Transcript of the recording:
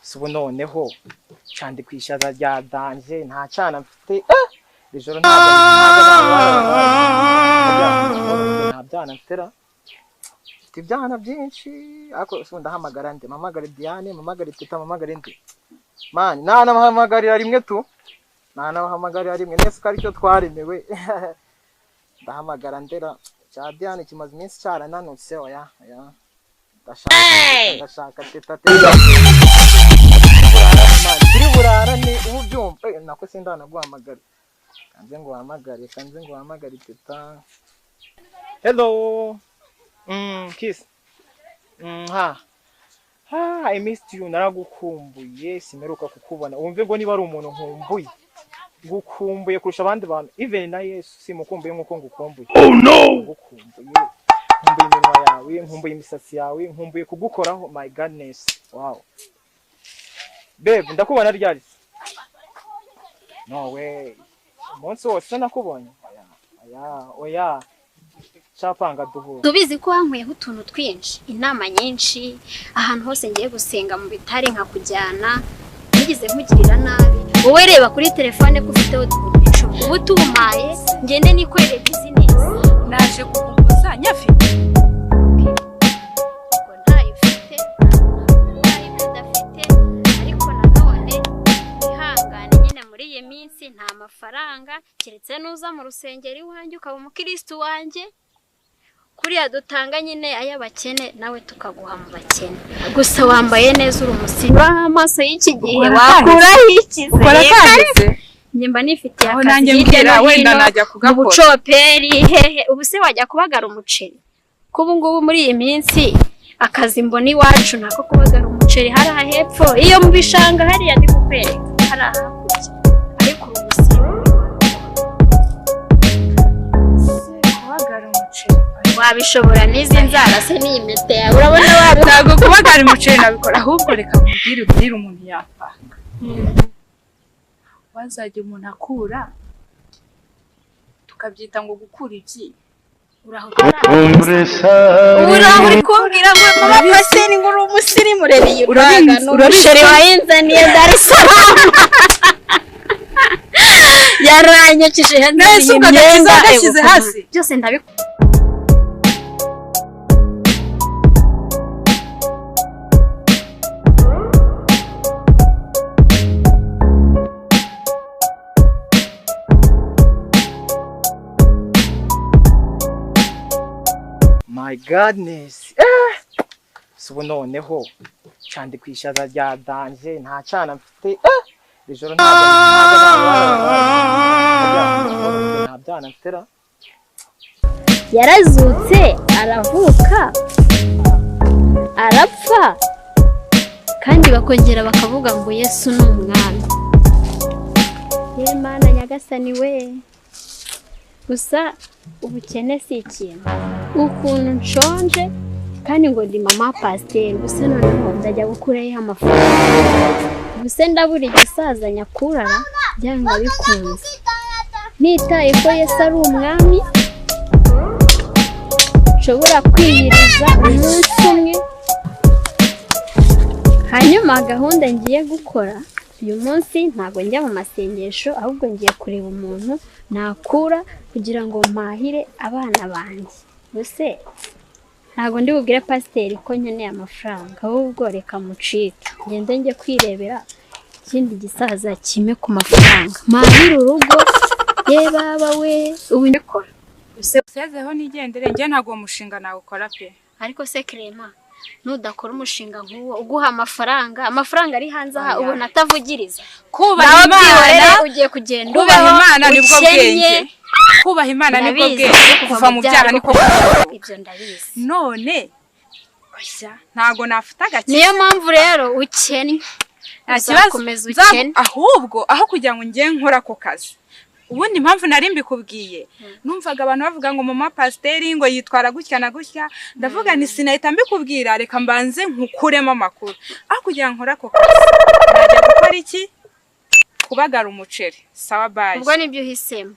subu noneho candi kwishaza rya danje nta cana mfite ijoro nta byana mfitera mfite ibyana byinshi ariko subu ndahamagara nde mamagara Diane mamagara Teta mamagara nde mani nanamuhamagarira rimwe tu nanamuhamagarira rimwe nese ko aricyo twaremewe ndahamagara ndera cya Diane kimaze iminsi cyarananutse oya ndashaka Teta kiri burara ni ubyumva nako sindanaguhamagara kanze ngo uhamagare Teta. Hello kiss I missed you naragukumbuye simeruka kukubona wumve ngo niba ari umuntu nkumbuye gukumbuye kurusha abandi bantu even na Yesu simukumbuye nkuko ngukumbuye. Oh no gukumbuye nkumbuye iminwa yawe nkumbuye imisatsi yawe nkumbuye kugukoraho my goodness wow babe ndakubona ryari no way umunsi wose nakubonye oya chapanga duhura tubizi ko wankweho utuntu twinshi inama nyinshi ahantu hose ngiye gusenga mu bitari nka kujyana nigize nkugirira nabi wowe reba kuri telefone ko ufite ubu tumaye ngende nikorere business naje kukuguza nyafite ngo ntayo ufite udafite ariko nanone ihangane nyine muri iyi minsi nta mafaranga keretse nuza mu rusengero iwanjye ukaba umukristo wanjye kuriya dutanga nyine ay'abakene nawe tukaguha mu bakene gusa wambaye neza uri umusiri amaso y'iki gihe wakuraho iki ukora kandi nyimba nifitiye aho nanjye mbwira wenda najya kugakora ubucoperi hehe ubu se wajya kubagara umuceri kubu ngubu muri iyi minsi akazi mbona iwacu nako kubagara umuceri hari ahepfo iyo mu bishanga hariya ndi kukwereka hari ahakurya ariko umusiri kubagara umuceri wabishobora n'izi nzara se n'iyi mete yawe urabona ntabwo kubagara umuceri nabikora ahubwo reka kubwira umuntu yapanga wazajya umuntu akura tukabyita ngo gukura iki uraho uri kumbwira ngo mama paseni ngo uri umusiri murebeye uraga n'umusheri wayinzaniye Dar es Salaam yaranyukije hanze imyenda agashyize hasi byose ndabikora. My goodness subu noneho candi kwishaza rya danje nta cana mfite ijoro nta byana mfitera yarazutse aravuka arapfa kandi bakongera bakavuga ngo Yesu ni umwami. Ye Mana nyagasani we gusa ubukene si ikintu ukuntu nshonje kandi ngo ndi mama pasteur gusa noneho ndajya gukureho amafaranga gusa ndabura igisaza nyakurara byanga bikunze nitaye ko Yesu ari umwami nshobora kwiyiriza umunsi umwe hanyuma gahunda ngiye gukora uyu munsi ntago njya mu masengesho ahubwo ngiye kureba umuntu nakura kugira ngo mpahire abana banjye bose ntago ndi bubwire pasiteri ko nkeneye amafaranga ahubwo reka mucike ngende njye kwirebera ikindi gisaza kime ku mafaranga mpahire urugo ye baba we ubu ndikora usezeho nigendere njye ntago umushinga nawe ukora pe ariko se Clement nudakora umushinga nk'uwo uguha amafaranga ari hanze aha ubona atavugiriza kubaha Imana ugiye kugenda kubaha Imana nibwo bwenge kubaha Imana nibwo bwenge kuva mu byaha niko ibyo ndabizi none oya ntago nafata gake niyo mpamvu rero ukennye ntakibazo ahubwo aho kugira ngo ngiye nkora ko kazi ubundi impamvu nari mbikubwiye numvaga abantu bavuga ngo mama pasiteri ngo yitwara gutya na gutya ndavuga ni sinahita mbikubwira reka mbanze nkukuremo amakuru aho kugira nkora ko kazi najya gukora iki kubagara umuceri sawa baje ubwo nibyo uhisemo